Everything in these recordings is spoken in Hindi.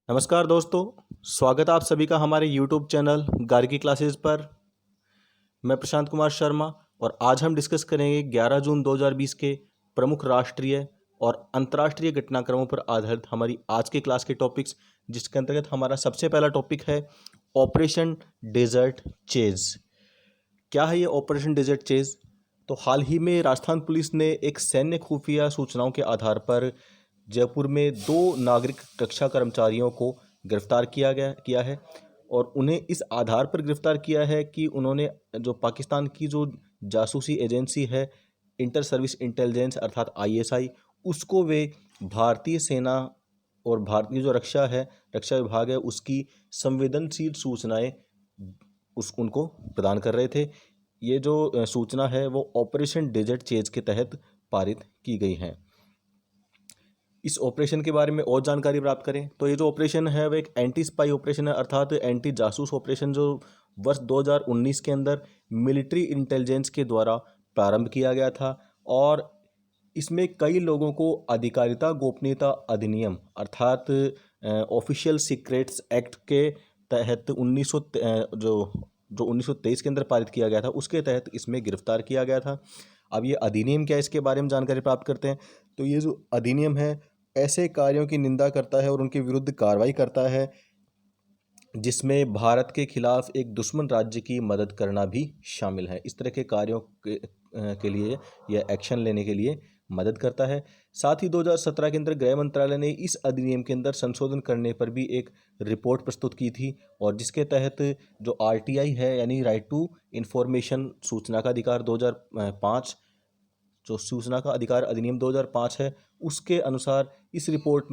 नमस्कार दोस्तों। स्वागत है आप सभी का हमारे YouTube चैनल गार्गी क्लासेस पर। मैं प्रशांत कुमार शर्मा और आज हम डिस्कस करेंगे 11 जून 2020 के प्रमुख राष्ट्रीय और अंतर्राष्ट्रीय घटनाक्रमों पर आधारित हमारी आज के क्लास के टॉपिक्स, जिसके अंतर्गत हमारा सबसे पहला टॉपिक है ऑपरेशन डेजर्ट चेज। क्या है ये ऑपरेशन डेजर्ट चेज? तो हाल ही में राजस्थान पुलिस ने एक सैन्य खुफिया सूचनाओं के आधार पर जयपुर में 2 नागरिक रक्षा कर्मचारियों को गिरफ्तार किया है और उन्हें इस आधार पर गिरफ्तार किया है कि उन्होंने जो पाकिस्तान की जो जासूसी एजेंसी है, इंटर सर्विस इंटेलिजेंस अर्थात आईएसआई, उसको वे भारतीय सेना और भारतीय जो रक्षा विभाग है उसकी संवेदनशील सूचनाएं उनको प्रदान कर रहे थे। ये जो सूचना है वो ऑपरेशन डेजर्ट चेज के तहत पारित की गई है। इस ऑपरेशन के बारे में और जानकारी प्राप्त करें तो ये जो ऑपरेशन है वो एक एंटी स्पाई ऑपरेशन है, अर्थात एंटी जासूस ऑपरेशन, जो वर्ष 2019 के अंदर मिलिट्री इंटेलिजेंस के द्वारा प्रारंभ किया गया था। और इसमें कई लोगों को अधिकारिता गोपनीयता अधिनियम अर्थात ऑफिशियल सीक्रेट्स एक्ट के तहत 1923 के अंदर पारित किया गया था, उसके तहत इसमें गिरफ्तार किया गया था। अब ये अधिनियम क्या है, इसके बारे में जानकारी प्राप्त करते हैं। तो ये जो अधिनियम है ऐसे कार्यों की निंदा करता है और उनके विरुद्ध कार्रवाई करता है जिसमें भारत के खिलाफ एक दुश्मन राज्य की मदद करना भी शामिल है। इस तरह के कार्यों के लिए या एक्शन लेने के लिए मदद करता है। साथ ही 2017 के अंदर गृह मंत्रालय ने इस अधिनियम के अंदर संशोधन करने पर भी एक रिपोर्ट प्रस्तुत की थी, और जिसके तहत जो आरटीआई है यानी राइट टू इंफॉर्मेशन सूचना का अधिकार 2005, जो सूचना का अधिकार अधिनियम 2005 है, उसके अनुसार इस रिपोर्ट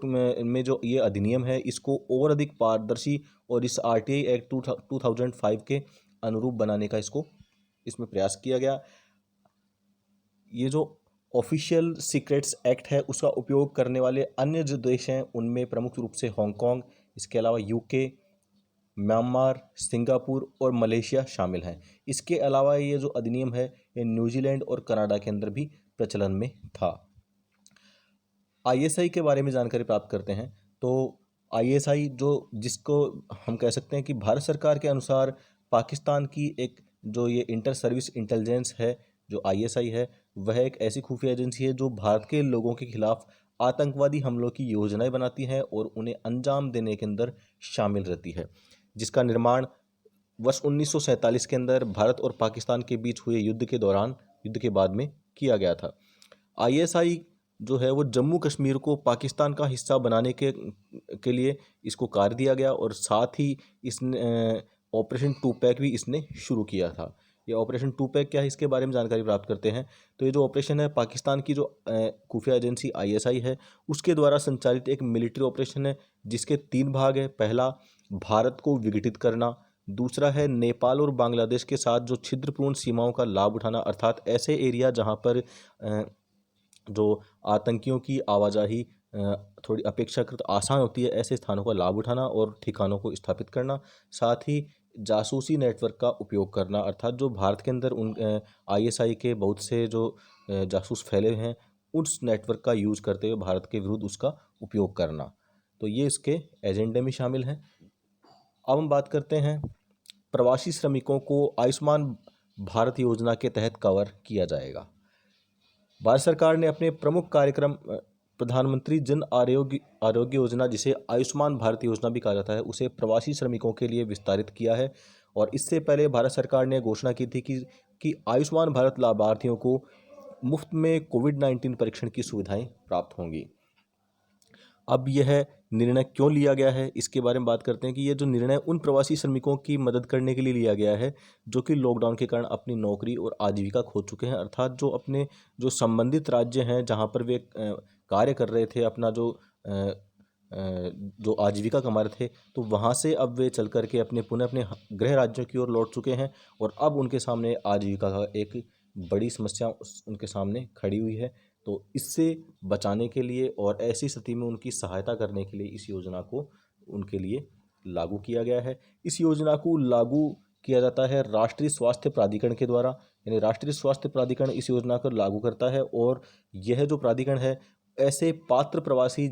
में जो ये अधिनियम है इसको और अधिक पारदर्शी और इस आरटीआई एक्ट 2005 के अनुरूप बनाने का इसमें प्रयास किया गया। ये जो ऑफिशियल सीक्रेट्स एक्ट है उसका उपयोग करने वाले अन्य जो देश हैं उनमें प्रमुख रूप से हांगकांग, इसके अलावा यूके, म्यांमार, सिंगापुर और मलेशिया शामिल हैं। इसके अलावा ये जो अधिनियम है ये न्यूजीलैंड और कनाडा के अंदर भी प्रचलन में था। आईएसआई के बारे में जानकारी प्राप्त करते हैं। तो आईएसआई जिसको हम कह सकते हैं कि भारत सरकार के अनुसार पाकिस्तान की एक जो ये इंटर सर्विस इंटेलिजेंस है, जो आईएसआई है, वह एक ऐसी खुफिया एजेंसी है जो भारत के लोगों के खिलाफ आतंकवादी हमलों की योजनाएं बनाती है और उन्हें अंजाम देने के अंदर शामिल रहती है, जिसका निर्माण वर्ष 1947 के अंदर भारत और पाकिस्तान के बीच हुए युद्ध के बाद में किया गया था। आईएसआई जो है वो जम्मू कश्मीर को पाकिस्तान का हिस्सा बनाने के लिए इसको कार्य दिया गया, और साथ ही इसने ऑपरेशन टू पैक भी इसने शुरू किया था। ये ऑपरेशन टू पैक क्या है, इसके बारे में जानकारी प्राप्त करते हैं। तो ये जो ऑपरेशन है पाकिस्तान की जो खुफिया एजेंसी आईएसआई है उसके द्वारा संचालित एक मिलिट्री ऑपरेशन है, जिसके 3 भाग है। पहला, भारत को विघटित करना। दूसरा है नेपाल और बांग्लादेश के साथ जो छिद्रपूर्ण सीमाओं का लाभ उठाना, अर्थात ऐसे एरिया जहाँ पर जो आतंकियों की आवाजाही थोड़ी अपेक्षाकृत आसान होती है, ऐसे स्थानों का लाभ उठाना और ठिकानों को स्थापित करना। साथ ही जासूसी नेटवर्क का उपयोग करना, अर्थात जो भारत के अंदर आईएसआई के बहुत से जो जासूस फैले हैं उस नेटवर्क का यूज करते हुए भारत के विरुद्ध उसका उपयोग करना। तो ये इसके एजेंडे में शामिल हैं। अब हम बात करते हैं प्रवासी श्रमिकों को आयुष्मान भारत योजना के तहत कवर किया जाएगा। भारत सरकार ने अपने प्रमुख कार्यक्रम प्रधानमंत्री जन आरोग्य योजना, जिसे आयुष्मान भारत योजना भी कहा जाता है, उसे प्रवासी श्रमिकों के लिए विस्तारित किया है। और इससे पहले भारत सरकार ने घोषणा की थी कि आयुष्मान भारत लाभार्थियों को मुफ्त में कोविड-19 परीक्षण की सुविधाएं प्राप्त होंगी। अब यह निर्णय क्यों लिया गया है, इसके बारे में बात करते हैं कि ये जो निर्णय उन प्रवासी श्रमिकों की मदद करने के लिए लिया गया है जो कि लॉकडाउन के कारण अपनी नौकरी और आजीविका खो चुके हैं, अर्थात जो अपने जो संबंधित राज्य हैं जहां पर वे कार्य कर रहे थे, अपना जो आजीविका कमा रहे थे, तो वहां से अब वे चल करके पुनः अपने गृह राज्यों की ओर लौट चुके हैं और अब उनके सामने आजीविका का एक बड़ी समस्या उनके सामने खड़ी हुई है। तो इससे बचाने के लिए और ऐसी स्थिति में उनकी सहायता करने के लिए इस योजना को उनके लिए लागू किया गया है। इस योजना को लागू किया जाता है राष्ट्रीय स्वास्थ्य प्राधिकरण के द्वारा, यानी राष्ट्रीय स्वास्थ्य प्राधिकरण इस योजना को लागू करता है। और यह जो प्राधिकरण है ऐसे पात्र प्रवासी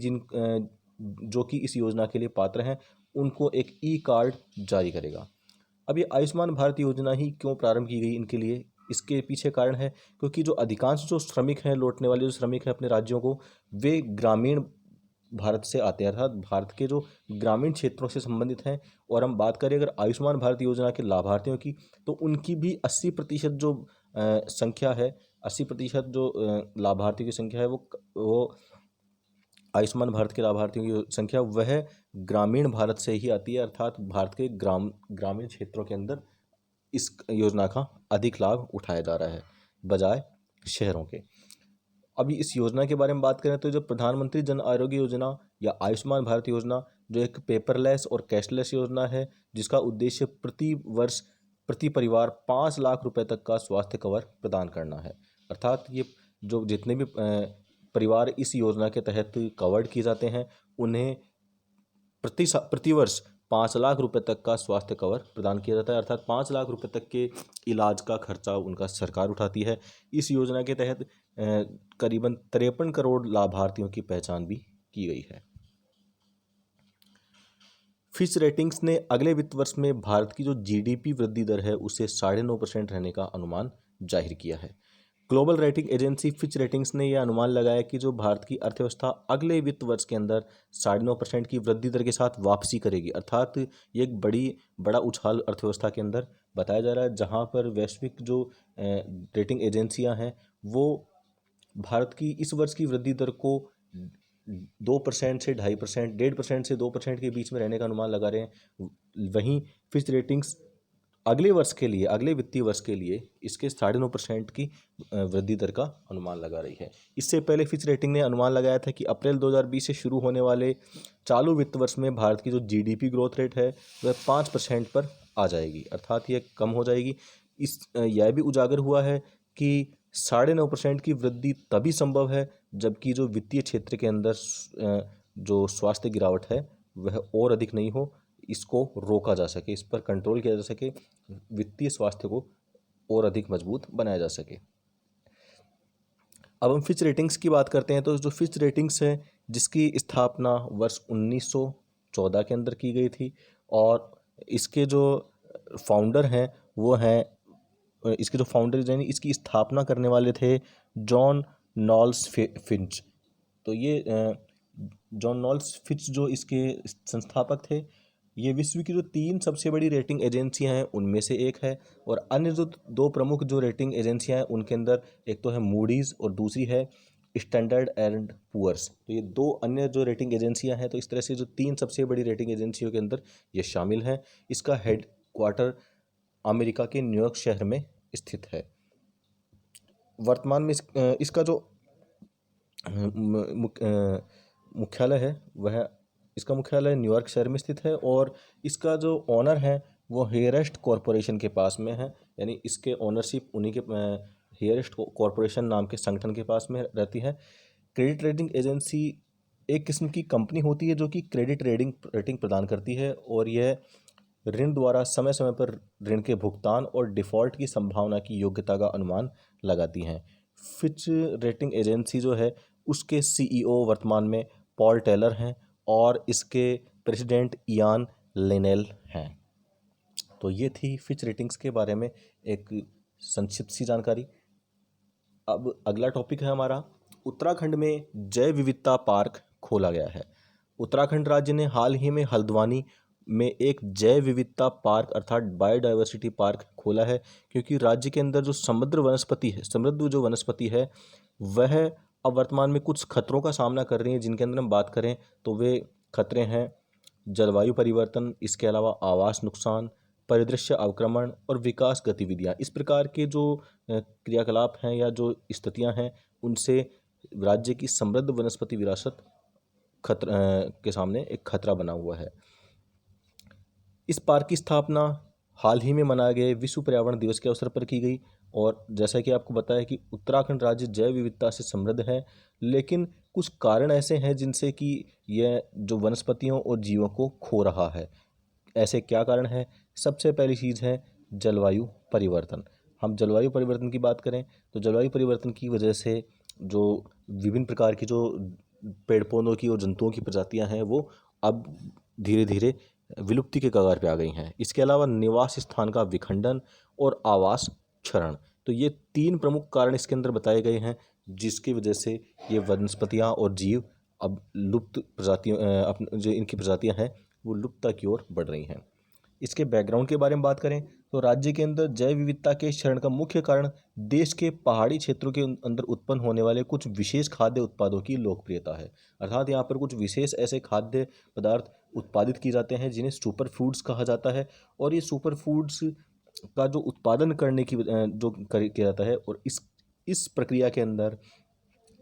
जो कि इस योजना के लिए पात्र हैं उनको एक ई कार्ड जारी करेगा। अब ये आयुष्मान भारत योजना ही क्यों प्रारंभ की गई इनके लिए, इसके पीछे कारण है क्योंकि जो अधिकांश जो श्रमिक हैं, लौटने वाले जो श्रमिक हैं अपने राज्यों को, वे ग्रामीण भारत से आते हैं, अर्थात भारत के जो ग्रामीण क्षेत्रों से संबंधित हैं। और हम बात करें अगर आयुष्मान भारत योजना के लाभार्थियों की, तो उनकी भी 80% जो संख्या है, 80% जो लाभार्थियों की संख्या है, वो आयुष्मान भारत के लाभार्थियों की संख्या वह ग्रामीण भारत से ही आती है, अर्थात भारत के ग्रामीण क्षेत्रों के अंदर इस योजना का अधिक लाभ उठाया जा रहा है बजाय शहरों के। अभी इस योजना के बारे में बात करें तो जो प्रधानमंत्री जन आरोग्य योजना या आयुष्मान भारत योजना जो एक पेपरलेस और कैशलेस योजना है, जिसका उद्देश्य प्रति वर्ष प्रति परिवार 5 लाख रुपए तक का स्वास्थ्य कवर प्रदान करना है। अर्थात ये जो जितने भी परिवार इस योजना के तहत कवर्ड किए जाते हैं उन्हें प्रति वर्ष 5 लाख रुपए तक का स्वास्थ्य कवर प्रदान किया जाता है, अर्थात 5 लाख रुपए तक के इलाज का खर्चा उनका सरकार उठाती है। इस योजना के तहत करीबन 53 करोड़ लाभार्थियों की पहचान भी की गई है। फिच रेटिंग्स ने अगले वित्त वर्ष में भारत की जो जीडीपी वृद्धि दर है उसे 9.5% रहने का अनुमान जाहिर किया है। Global rating agency Fitch ratings ने यह अनुमान लगाया कि जो भारत की अर्थव्यवस्था अगले वित्त वर्ष के अंदर 9.5% की वृद्धि दर के साथ वापसी करेगी, अर्थात ये एक बड़ा उछाल अर्थव्यवस्था के अंदर बताया जा रहा है, जहां पर वैश्विक जो रेटिंग एजेंसियां हैं वो भारत की इस वर्ष की वृद्धि दर को 2% से 2.5%, 1.5% से 2% के बीच में रहने का अनुमान लगा रहे हैं। वहीं फिच रेटिंग्स अगले वर्ष के लिए, अगले वित्तीय वर्ष के लिए इसके 9.5% की वृद्धि दर का अनुमान लगा रही है। इससे पहले फिच रेटिंग ने अनुमान लगाया था कि अप्रैल 2020 से शुरू होने वाले चालू वित्त वर्ष में भारत की जो जीडीपी ग्रोथ रेट है वह 5% पर आ जाएगी, अर्थात यह कम हो जाएगी। यह भी उजागर हुआ है कि 9.5% की वृद्धि तभी संभव है जबकि जो वित्तीय क्षेत्र के अंदर जो स्वास्थ्य गिरावट है वह और अधिक नहीं हो, इसको रोका जा सके, इस पर कंट्रोल किया जा सके, वित्तीय स्वास्थ्य को और अधिक मजबूत बनाया जा सके। अब हम फिच रेटिंग्स की बात करते हैं तो जो फिच रेटिंग्स है जिसकी स्थापना वर्ष 1914 के अंदर की गई थी और इसके जो फाउंडर हैं वो हैं, इसके जो फाउंडर यानी इसकी स्थापना करने वाले थे जॉन नॉल्स फिंच। तो ये जॉन नॉल्स फिंच जो इसके संस्थापक थे, ये विश्व की जो 3 सबसे बड़ी रेटिंग एजेंसियां हैं उनमें से एक है। और अन्य जो 2 प्रमुख जो रेटिंग एजेंसियां हैं उनके अंदर एक तो है मूडीज़ और दूसरी है स्टैंडर्ड एंड पुअर्स। तो ये 2 अन्य जो रेटिंग एजेंसियां हैं, तो इस तरह से जो 3 सबसे बड़ी रेटिंग एजेंसियों के अंदर ये शामिल हैं। इसका हेड क्वार्टर अमेरिका के न्यूयॉर्क शहर में स्थित है। वर्तमान में इसका जो मुख्यालय है वह, इसका मुख्यालय न्यूयॉर्क शहर में स्थित है और इसका जो ऑनर है वो हेयरेस्ट कॉरपोरेशन के पास में है, यानी इसके ऑनरशिप उन्हीं के हेयरेस्ट कॉरपोरेशन नाम के संगठन के पास में रहती है। क्रेडिट रेटिंग एजेंसी एक किस्म की कंपनी होती है जो कि क्रेडिट रेटिंग प्रदान करती है और यह ऋण द्वारा समय समय पर ऋण के भुगतान और डिफ़ॉल्ट की संभावना की योग्यता का अनुमान लगाती हैं। फिच रेटिंग एजेंसी जो है उसके सीईओ वर्तमान में पॉल टेलर हैं और इसके प्रेसिडेंट इयान लिनेल हैं। तो ये थी फिच रेटिंग्स के बारे में एक संक्षिप्त सी जानकारी। अब अगला टॉपिक है हमारा, उत्तराखंड में जैव विविधता पार्क खोला गया है। उत्तराखंड राज्य ने हाल ही में हल्द्वानी में एक जैव विविधता पार्क अर्थात बायोडाइवर्सिटी पार्क खोला है, क्योंकि राज्य के अंदर जो समृद्ध जो वनस्पति है वह अब वर्तमान में कुछ खतरों का सामना कर रही है, जिनके अंदर हम बात करें तो वे खतरे हैं जलवायु परिवर्तन, इसके अलावा आवास नुकसान, परिदृश्य अवक्रमण और विकास गतिविधियां। इस प्रकार के जो क्रियाकलाप हैं या जो स्थितियां हैं उनसे राज्य की समृद्ध वनस्पति विरासत के सामने एक खतरा बना हुआ है। इस पार्क की स्थापना हाल ही में मनाए गए विश्व पर्यावरण दिवस के अवसर पर की गई और जैसा कि आपको बताया कि उत्तराखंड राज्य जैव विविधता से समृद्ध है, लेकिन कुछ कारण ऐसे हैं जिनसे कि यह जो वनस्पतियों और जीवों को खो रहा है। ऐसे क्या कारण है? सबसे पहली चीज़ है जलवायु परिवर्तन। हम जलवायु परिवर्तन की बात करें तो जलवायु परिवर्तन की वजह से जो विभिन्न प्रकार की जो पेड़ पौधों की और जंतुओं की प्रजातियां हैं वो अब धीरे धीरे विलुप्ति के कगार पे आ गई हैं। इसके अलावा निवास स्थान का विखंडन और आवास क्षरण, तो ये 3 प्रमुख कारण इसके अंदर बताए गए हैं जिसकी वजह से ये वनस्पतियां और जीव अब लुप्त प्रजातियों जो इनकी प्रजातियां हैं वो लुप्तता की ओर बढ़ रही हैं। इसके बैकग्राउंड के बारे में बात करें तो राज्य के अंदर जैव विविधता के क्षरण का मुख्य कारण देश के पहाड़ी क्षेत्रों के अंदर उत्पन्न होने वाले कुछ विशेष खाद्य उत्पादों की लोकप्रियता है। अर्थात यहाँ पर कुछ विशेष ऐसे खाद्य पदार्थ उत्पादित किए जाते हैं जिन्हें सुपर फूड्स कहा जाता है, और ये सुपर फूड्स का जो उत्पादन करने की किया जाता है, और इस प्रक्रिया के अंदर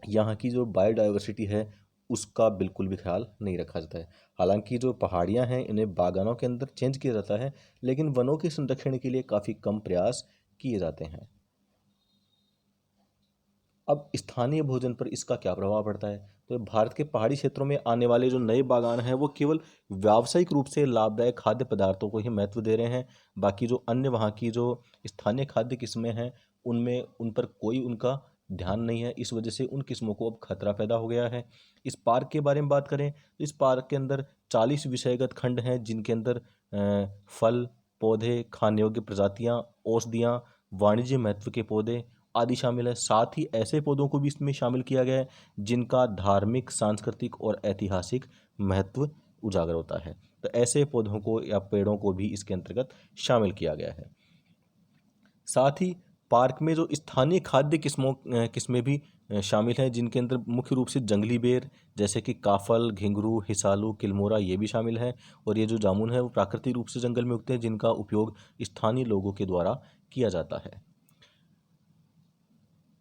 यहाँ की जो बायोडाइवर्सिटी है उसका बिल्कुल भी ख्याल नहीं रखा जाता है। हालांकि जो पहाड़ियाँ हैं इन्हें बागानों के अंदर चेंज किया जाता है, लेकिन वनों के संरक्षण के लिए काफ़ी कम प्रयास किए जाते हैं। अब स्थानीय भोजन पर इसका क्या प्रभाव पड़ता है, तो भारत के पहाड़ी क्षेत्रों में आने वाले जो नए बागान हैं वो केवल व्यावसायिक रूप से लाभदायक खाद्य पदार्थों को ही महत्व दे रहे हैं। बाकी जो अन्य वहाँ की जो स्थानीय खाद्य किस्में हैं उनमें उन पर कोई उनका ध्यान नहीं है। इस वजह से उन किस्मों को अब खतरा पैदा हो गया है। इस पार्क के बारे में बात करें तो इस पार्क के अंदर 40 विषयगत खंड हैं जिनके अंदर फल, पौधे, खाने योग्य प्रजातियाँ, औषधियाँ, वाणिज्य महत्व के पौधे आदि शामिल है। साथ ही ऐसे पौधों को भी इसमें शामिल किया गया है जिनका धार्मिक, सांस्कृतिक और ऐतिहासिक महत्व उजागर होता है। तो ऐसे पौधों को या पेड़ों को भी इसके अंतर्गत शामिल किया गया है। साथ ही पार्क में जो स्थानीय खाद्य किस्में भी शामिल हैं जिनके अंदर मुख्य रूप से जंगली बेर जैसे कि काफल, घिंगरू, हिसालू, किलमोरा ये भी शामिल हैं। और ये जो जामुन है वो प्राकृतिक रूप से जंगल में उगते हैं जिनका उपयोग स्थानीय लोगों के द्वारा किया जाता है।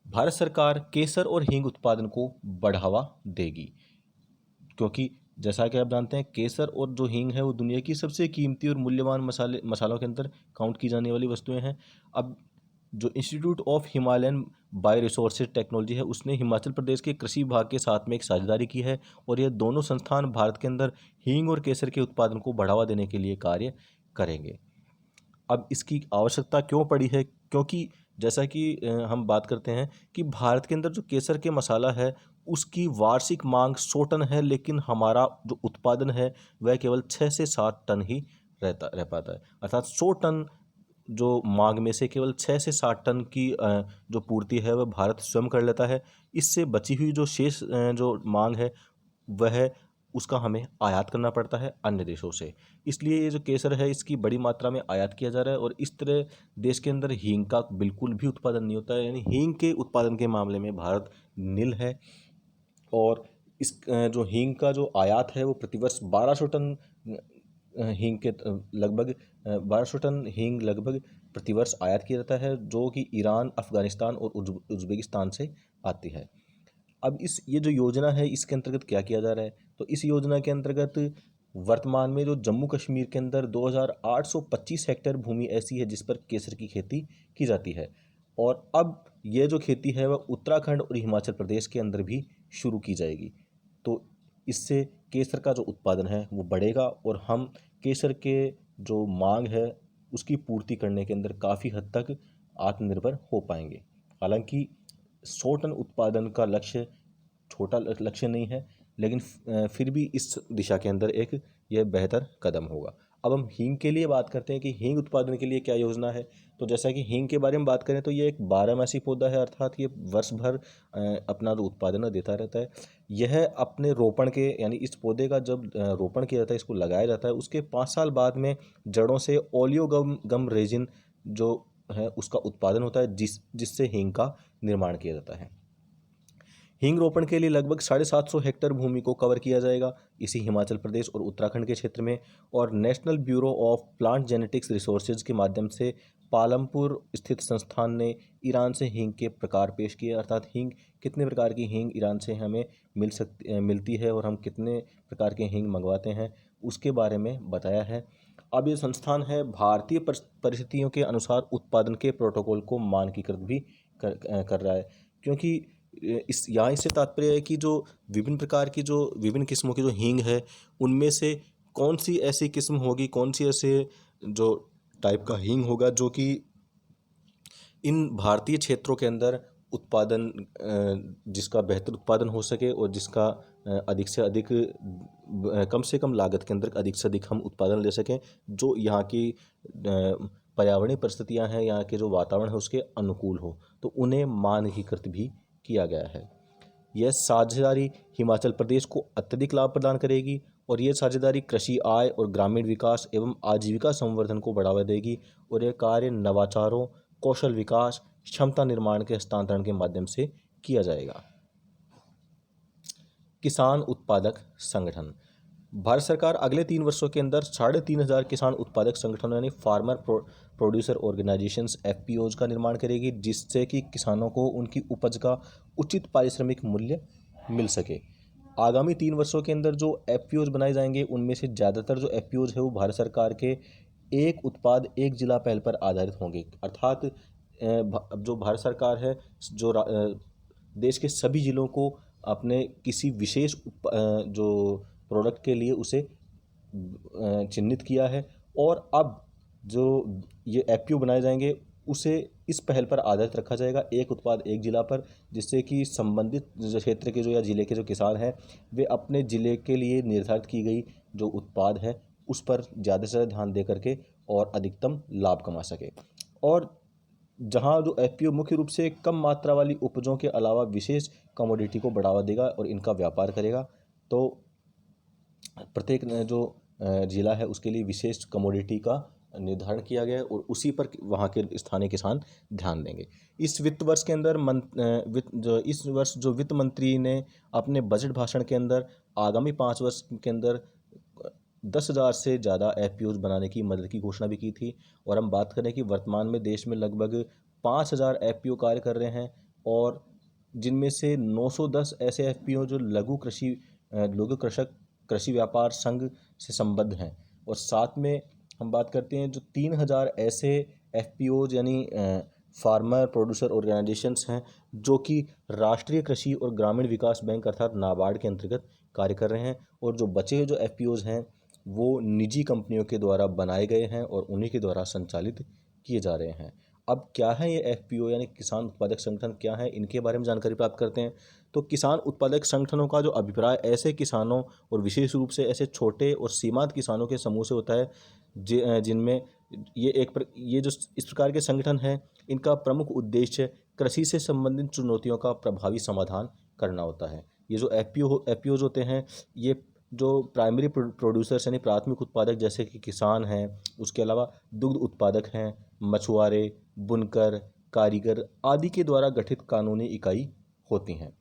भारत सरकार केसर और हींग उत्पादन को बढ़ावा देगी, क्योंकि जैसा कि आप जानते हैं केसर और जो हींग है वो दुनिया की सबसे कीमती और मूल्यवान मसालों के अंदर काउंट की जाने वाली वस्तुएं हैं। अब जो institute of Himalayan bio resources technology है उसने हिमाचल प्रदेश के कृषि विभाग के साथ में एक साझेदारी की है, और यह दोनों संस्थान भारत के अंदर हींग और केसर के उत्पादन को बढ़ावा देने के लिए कार्य करेंगे। अब इसकी आवश्यकता क्यों पड़ी है, क्योंकि जैसा कि हम बात करते हैं कि भारत के अंदर जो केसर के मसाला है उसकी वार्षिक मांग 100 टन है, लेकिन हमारा जो उत्पादन है वह केवल 6 से 7 टन ही रह पाता है। अर्थात 100 टन जो मांग में से केवल 6 से 7 टन की जो पूर्ति है वह भारत स्वयं कर लेता है। इससे बची हुई जो शेष जो मांग है वह उसका हमें आयात करना पड़ता है अन्य देशों से। इसलिए ये जो केसर है इसकी बड़ी मात्रा में आयात किया जा रहा है, और इस तरह देश के अंदर हींग का बिल्कुल भी उत्पादन नहीं होता है। यानी हींग के उत्पादन के मामले में भारत नील है। और इस जो हींग का जो आयात है वो प्रतिवर्ष 1200 टन हींग के लगभग 1200 टन हींग लगभग प्रतिवर्ष आयात किया जाता है, जो कि ईरान, अफगानिस्तान और उज्बेकिस्तान से आती है। अब ये जो योजना है इसके अंतर्गत क्या किया जा रहा है, तो इस योजना के अंतर्गत वर्तमान में जो जम्मू कश्मीर के अंदर 2825 हेक्टेयर भूमि ऐसी है जिस पर केसर की खेती की जाती है, और अब ये जो खेती है वह उत्तराखंड और हिमाचल प्रदेश के अंदर भी शुरू की जाएगी। तो इससे केसर का जो उत्पादन है वो बढ़ेगा, और हम केसर के जो मांग है उसकी पूर्ति करने के अंदर काफ़ी हद तक आत्मनिर्भर हो पाएंगे। हालांकि 100 टन उत्पादन का लक्ष्य छोटा लक्ष्य नहीं है, लेकिन फिर भी इस दिशा के अंदर एक यह बेहतर कदम होगा। अब हम हींग के लिए बात करते हैं कि हींग उत्पादन के लिए क्या योजना है। तो जैसा कि हींग के बारे में बात करें तो ये एक 12 मासी पौधा है, अर्थात ये वर्ष भर अपना जो उत्पादन देता रहता है। यह अपने रोपण के यानी इस पौधे का जब रोपण किया जाता है, इसको लगाया जाता है, उसके 5 साल बाद में जड़ों से ओलियोगम रेजिन जो है उसका उत्पादन होता है, जिससे हींग का निर्माण किया जाता है। हींग रोपण के लिए लगभग 750 हेक्टेयर भूमि को कवर किया जाएगा इसी हिमाचल प्रदेश और उत्तराखंड के क्षेत्र में, और national bureau of plant genetics resources के माध्यम से पालमपुर स्थित संस्थान ने ईरान से हींग के प्रकार पेश किए। अर्थात हींग कितने प्रकार की हींग ईरान से हमें मिलती है और हम कितने प्रकार के हींग मंगवाते हैं उसके बारे में बताया है। अब ये संस्थान है भारतीय परिस्थितियों के अनुसार उत्पादन के प्रोटोकॉल को मानकीकृत भी कर रहा है, क्योंकि इससे तात्पर्य है कि जो विभिन्न प्रकार की जो विभिन्न किस्मों की जो हींग है उनमें से कौन सी ऐसी किस्म होगी, कौन सी ऐसे जो टाइप का हींग होगा जो कि इन भारतीय क्षेत्रों के अंदर उत्पादन जिसका बेहतर उत्पादन हो सके और जिसका अधिक से अधिक कम से कम लागत के अंदर अधिक से अधिक हम उत्पादन ले सकें, जो यहाँ की पर्यावरणीय परिस्थितियाँ हैं, यहाँ के जो वातावरण है उसके अनुकूल हो, तो उन्हें मानकीकृत भी किया गया है। यह साझेदारी हिमाचल प्रदेश को अत्यधिक लाभ प्रदान करेगी और यह साझेदारी कृषि आय और ग्रामीण विकास एवं आजीविका संवर्धन को बढ़ावा देगी और यह कार्य नवाचारों, कौशल विकास, क्षमता निर्माण के हस्तांतरण के माध्यम से किया जाएगा। किसान उत्पादक संगठन। भारत सरकार अगले 3 वर्षों के अंदर 3,500 किसान उत्पादक संगठनों यानी फार्मर प्रोड्यूसर ऑर्गेनाइजेशंस FPOs का निर्माण करेगी, जिससे कि किसानों को उनकी उपज का उचित पारिश्रमिक मूल्य मिल सके। आगामी 3 वर्षों के अंदर जो FPOs बनाए जाएंगे उनमें से ज़्यादातर जो FPOs है वो भारत सरकार के एक उत्पाद एक जिला पहल पर आधारित होंगे। अर्थात जो भारत सरकार है जो देश के सभी जिलों को अपने किसी विशेष जो प्रोडक्ट के लिए उसे चिन्हित किया है और अब जो ये FPO बनाए जाएंगे उसे इस पहल पर आधारित रखा जाएगा, एक उत्पाद एक जिला पर, जिससे कि संबंधित जो क्षेत्र के जो या जिले के जो किसान हैं वे अपने ज़िले के लिए निर्धारित की गई जो उत्पाद है उस पर ज़्यादा से ज़्यादा ध्यान दे करके और अधिकतम लाभ कमा सके। और जहां जो FPO मुख्य रूप से कम मात्रा वाली उपजों के अलावा विशेष कमोडिटी को बढ़ावा देगा और इनका व्यापार करेगा, तो प्रत्येक जो जिला है उसके लिए विशेष कमोडिटी का निर्धारण किया गया है और उसी पर वहाँ के स्थानीय किसान ध्यान देंगे। इस वित्त वर्ष के अंदर इस वर्ष जो वित्त मंत्री ने अपने बजट भाषण के अंदर आगामी 5 वर्ष के अंदर 10,000 से ज़्यादा FPOs बनाने की मदद की घोषणा भी की थी। और हम बात करें कि वर्तमान में देश में लगभग 5,000 FPO कार्य कर रहे हैं और जिनमें से 910 ऐसे FPO जो लघु कृषक कृषि व्यापार संघ से संबद्ध हैं और साथ में हम बात करते हैं जो 3,000 ऐसे FPOs यानी फार्मर प्रोड्यूसर ऑर्गेनाइजेशंस हैं जो कि राष्ट्रीय कृषि और ग्रामीण विकास बैंक अर्थात नाबार्ड के अंतर्गत कार्य कर रहे हैं। और जो बचे हुए जो FPOs हैं वो निजी कंपनियों के द्वारा बनाए गए हैं और उन्हीं के द्वारा संचालित किए जा रहे हैं। अब क्या है ये FPO यानी किसान उत्पादक संगठन क्या है, इनके बारे में जानकारी प्राप्त करते हैं। तो किसान उत्पादक संगठनों का जो अभिप्राय ऐसे किसानों और विशेष रूप से ऐसे छोटे और सीमांत किसानों के समूह से होता है जिनमें ये जो इस प्रकार के संगठन हैं इनका प्रमुख उद्देश्य कृषि से संबंधित चुनौतियों का प्रभावी समाधान करना होता है। ये जो FPOs होते हैं ये जो प्राइमरी प्रोड्यूसर्स यानी प्राथमिक उत्पादक जैसे कि किसान हैं, उसके अलावा दुग्ध उत्पादक हैं, मछुआरे, बुनकर, कारीगर आदि के द्वारा गठित कानूनी इकाई होती हैं।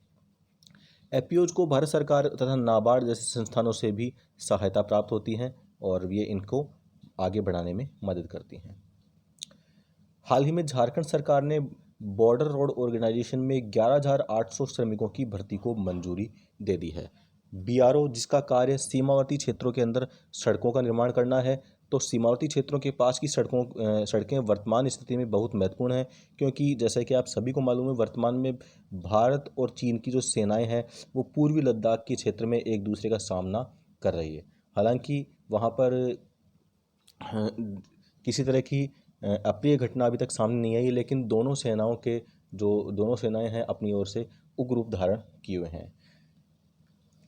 FPOs को भारत सरकार तथा नाबार्ड जैसे संस्थानों से भी सहायता प्राप्त होती है और ये इनको आगे बढ़ाने में मदद करती हैं। हाल ही में झारखंड सरकार ने बॉर्डर रोड ऑर्गेनाइजेशन में 11,800 श्रमिकों की भर्ती को मंजूरी दे दी है। BRO जिसका कार्य सीमावर्ती क्षेत्रों के अंदर सड़कों का निर्माण करना है, तो सीमावर्ती क्षेत्रों के पास की सड़कें वर्तमान स्थिति में बहुत महत्वपूर्ण हैं, क्योंकि जैसे कि आप सभी को मालूम है वर्तमान में भारत और चीन की जो सेनाएं हैं वो पूर्वी लद्दाख के क्षेत्र में एक दूसरे का सामना कर रही है। हालांकि वहाँ पर किसी तरह की अप्रिय घटना अभी तक सामने नहीं आई, लेकिन दोनों सेनाएं हैं अपनी ओर से उग्र रूप धारण किए हुए हैं।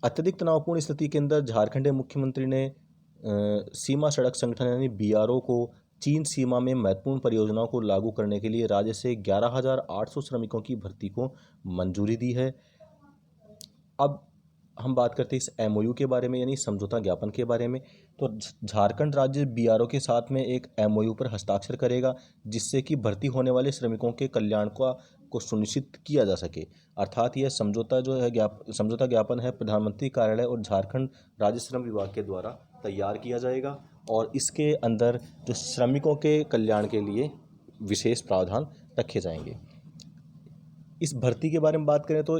अत्यधिक तनावपूर्ण स्थिति के अंदर झारखंड के मुख्यमंत्री ने सीमा सड़क संगठन यानी BRO को चीन सीमा में महत्वपूर्ण परियोजनाओं को लागू करने के लिए राज्य से 11,800 श्रमिकों की भर्ती को मंजूरी दी है। अब हम बात करते हैं इस MOU के बारे में यानी समझौता ज्ञापन के बारे में। तो झारखंड राज्य BRO के साथ में एक MOU पर हस्ताक्षर करेगा जिससे कि भर्ती होने वाले श्रमिकों के कल्याण को सुनिश्चित किया जा सके। अर्थात यह समझौता ज्ञापन है प्रधानमंत्री कार्यालय और झारखंड राज्य श्रम विभाग के द्वारा तैयार किया जाएगा और इसके अंदर जो श्रमिकों के कल्याण के लिए विशेष प्रावधान रखे जाएंगे। इस भर्ती के बारे में बात करें तो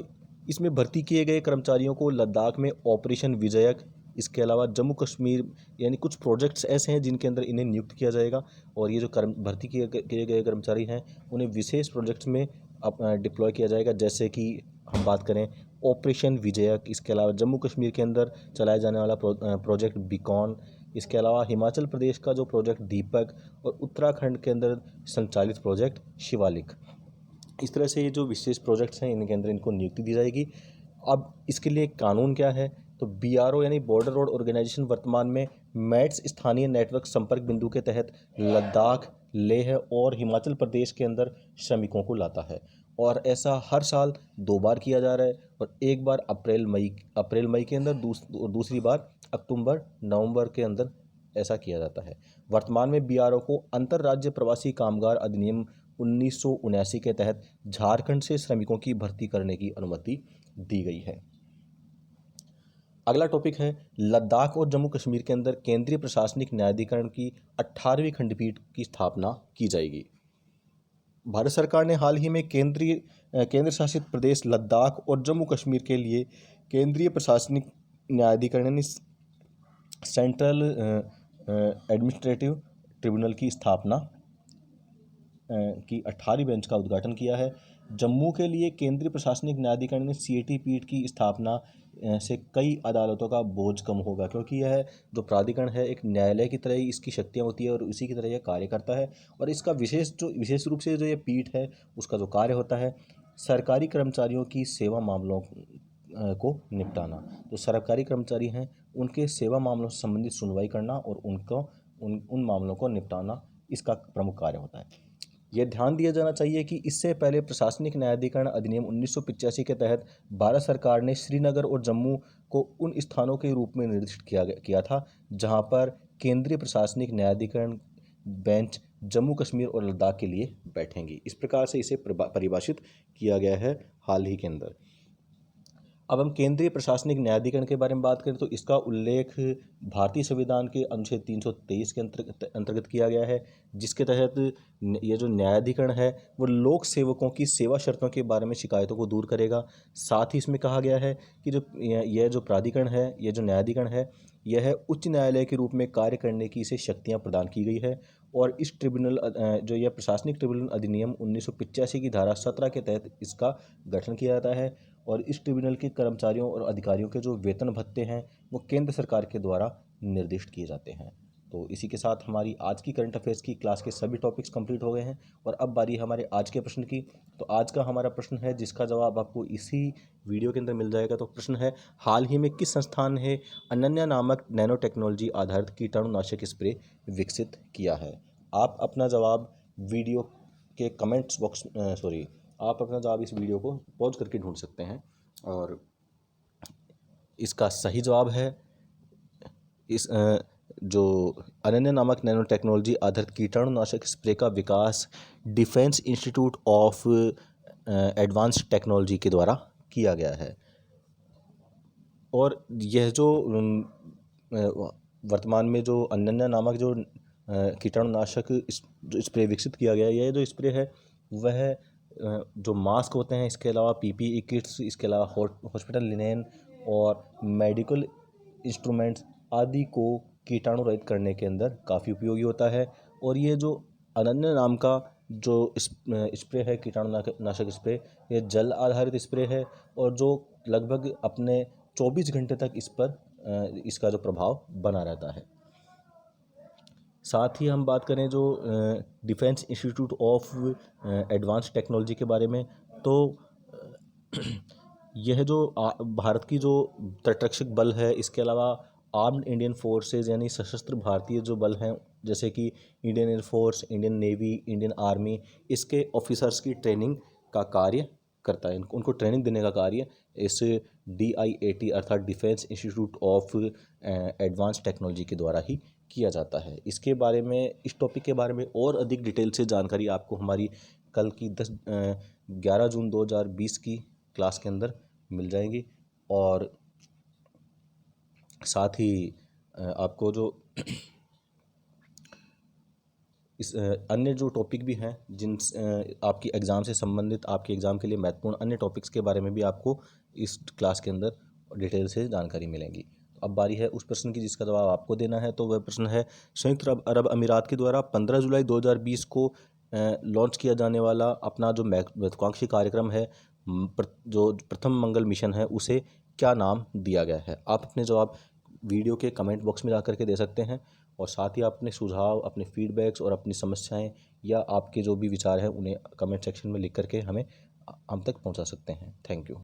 इसमें भर्ती किए गए कर्मचारियों को लद्दाख में ऑपरेशन विजयक, इसके अलावा जम्मू कश्मीर यानी कुछ प्रोजेक्ट्स ऐसे हैं जिनके अंदर इन्हें नियुक्त किया जाएगा और ये जो भर्ती किए गए कर्मचारी हैं उन्हें विशेष प्रोजेक्ट्स में डिप्लॉय किया जाएगा। जैसे कि हम बात करें ऑपरेशन विजयक, इसके अलावा जम्मू कश्मीर के अंदर चलाया जाने वाला प्रोजेक्ट बीकॉन, इसके अलावा हिमाचल प्रदेश का जो प्रोजेक्ट दीपक और उत्तराखंड के अंदर संचालित प्रोजेक्ट शिवालिक। इस तरह से ये जो विशेष प्रोजेक्ट्स हैं इनके अंदर इनको नियुक्ति दी जाएगी। अब इसके लिए कानून क्या है, तो BRO यानी बॉर्डर रोड ऑर्गेनाइजेशन वर्तमान में मैट्स स्थानीय नेटवर्क संपर्क बिंदु के तहत लद्दाख, लेह और हिमाचल प्रदेश के अंदर श्रमिकों को लाता है, और ऐसा हर साल 2 बार किया जा रहा है, और एक बार अप्रैल मई के अंदर, दूसरी बार अक्टूबर नवंबर के अंदर ऐसा किया जाता है। वर्तमान में BRO को अंतर्राज्य प्रवासी कामगार अधिनियम 1979 के तहत झारखंड से श्रमिकों की भर्ती करने की अनुमति दी गई है। अगला टॉपिक है लद्दाख और जम्मू कश्मीर के अंदर केंद्रीय प्रशासनिक न्यायाधिकरण की 18वीं खंडपीठ की स्थापना की जाएगी। भारत सरकार ने हाल ही में केंद्र शासित प्रदेश लद्दाख और जम्मू कश्मीर के लिए केंद्रीय प्रशासनिक न्यायाधिकरण यानी सेंट्रल एडमिनिस्ट्रेटिव ट्रिब्यूनल की स्थापना की 18वीं बेंच का उद्घाटन किया है। जम्मू के लिए केंद्रीय प्रशासनिक न्यायाधिकरण ने CAT पीठ की स्थापना से कई अदालतों का बोझ कम होगा, क्योंकि यह जो प्राधिकरण है एक न्यायालय की तरह ही इसकी शक्तियाँ होती है और उसी की तरह यह कार्य करता है। और इसका विशेष रूप से जो ये पीठ है उसका जो कार्य होता है सरकारी कर्मचारियों की सेवा मामलों को निपटाना। तो सरकारी कर्मचारी हैं उनके सेवा मामलों से संबंधित सुनवाई करना और उन मामलों को निपटाना इसका प्रमुख कार्य होता है। यह ध्यान दिया जाना चाहिए कि इससे पहले प्रशासनिक न्यायाधिकरण अधिनियम 1985 के तहत भारत सरकार ने श्रीनगर और जम्मू को उन स्थानों के रूप में निर्दिष्ट किया था जहां पर केंद्रीय प्रशासनिक न्यायाधिकरण बेंच जम्मू कश्मीर और लद्दाख के लिए बैठेंगी। इस प्रकार से इसे परिभाषित किया गया है हाल ही के अंदर। अब हम केंद्रीय प्रशासनिक न्यायाधिकरण के बारे में बात करें तो इसका उल्लेख भारतीय संविधान के अनुच्छेद 323 के अंतर्गत किया गया है, जिसके तहत ये जो न्यायाधिकरण है वो लोक सेवकों की सेवा शर्तों के बारे में शिकायतों को दूर करेगा। साथ ही इसमें कहा गया है कि यह जो प्राधिकरण है, यह जो न्यायाधिकरण है, यह उच्च न्यायालय के रूप में कार्य करने की इसे शक्तियाँ प्रदान की गई है। और इस ट्रिब्यूनल जो यह प्रशासनिक ट्रिब्यूनल अधिनियम 1985 की धारा 17 के तहत इसका गठन किया जाता है। और इस ट्रिब्यूनल के कर्मचारियों और अधिकारियों के जो वेतन भत्ते हैं वो केंद्र सरकार के द्वारा निर्दिष्ट किए जाते हैं। तो इसी के साथ हमारी आज की करंट अफेयर्स की क्लास के सभी टॉपिक्स कंप्लीट हो गए हैं और अब बारी हमारे आज के प्रश्न की। तो आज का हमारा प्रश्न है जिसका जवाब आपको इसी वीडियो के अंदर मिल जाएगा। तो प्रश्न है, हाल ही में किस संस्थान ने अनन्या नामक नैनो टेक्नोलॉजी आधारित कीटाणुनाशक स्प्रे विकसित किया है? आप अपना जवाब वीडियो के कमेंट्स बॉक्स आप अपना जवाब इस वीडियो को पॉज करके ढूंढ सकते हैं। और इसका सही जवाब है इस जो अनन्या नामक नैनो टेक्नोलॉजी आधारित कीटाणुनाशक स्प्रे का विकास defence institute of advanced technology के द्वारा किया गया है। और यह जो वर्तमान में जो अनन्या नामक जो कीटाणुनाशक जो स्प्रे विकसित किया गया है, यह जो स्प्रे है वह जो मास्क होते हैं, इसके अलावा PPE किट्स, इसके अलावा हॉस्पिटल लिनेन और मेडिकल इंस्ट्रूमेंट्स आदि को कीटाणु रहित करने के अंदर काफ़ी उपयोगी होता है। और ये जो अनन्या नाम का जो स्प्रे है, कीटाणुनाशक स्प्रे, ये जल आधारित स्प्रे है और जो लगभग अपने 24 घंटे तक इस पर इसका जो प्रभाव बना रहता है। साथ ही हम बात करें जो defence institute of advance technology के बारे में, तो यह जो भारत की जो तटरक्षक बल है, इसके अलावा आर्म्ड इंडियन फोर्सेज यानी सशस्त्र भारतीय जो बल हैं जैसे कि Indian air force, Indian navy, Indian army, इसके ऑफिसर्स की ट्रेनिंग का कार्य करता है। उनको ट्रेनिंग देने का कार्य इस DIAT अर्थात defence institute of advance technology के द्वारा ही किया जाता है। इसके बारे में, इस टॉपिक के बारे में और अधिक डिटेल से जानकारी आपको हमारी कल की 11 जून 2020 की क्लास के अंदर मिल जाएगी। और साथ ही आपको जो इस अन्य जो टॉपिक भी हैं जिन आपकी एग्ज़ाम से संबंधित, आपके एग्ज़ाम के लिए महत्वपूर्ण अन्य टॉपिक्स के बारे में भी आपको इस क्लास के अंदर डिटेल से जानकारी मिलेंगी। अब बारी है उस प्रश्न की जिसका जवाब आपको देना है। तो वह प्रश्न है, संयुक्त अरब अमीरात के द्वारा 15 जुलाई 2020 को लॉन्च किया जाने वाला अपना जो महत्वाकांक्षी कार्यक्रम है, जो प्रथम मंगल मिशन है, उसे क्या नाम दिया गया है? आप अपने जवाब वीडियो के कमेंट बॉक्स में जा करके दे सकते हैं। और साथ ही अपने सुझाव, अपने फीडबैक्स और अपनी समस्याएं या आपके जो भी विचार हैं उन्हें कमेंट सेक्शन में लिख करके हमें हम तक पहुंचा सकते हैं। Thank you.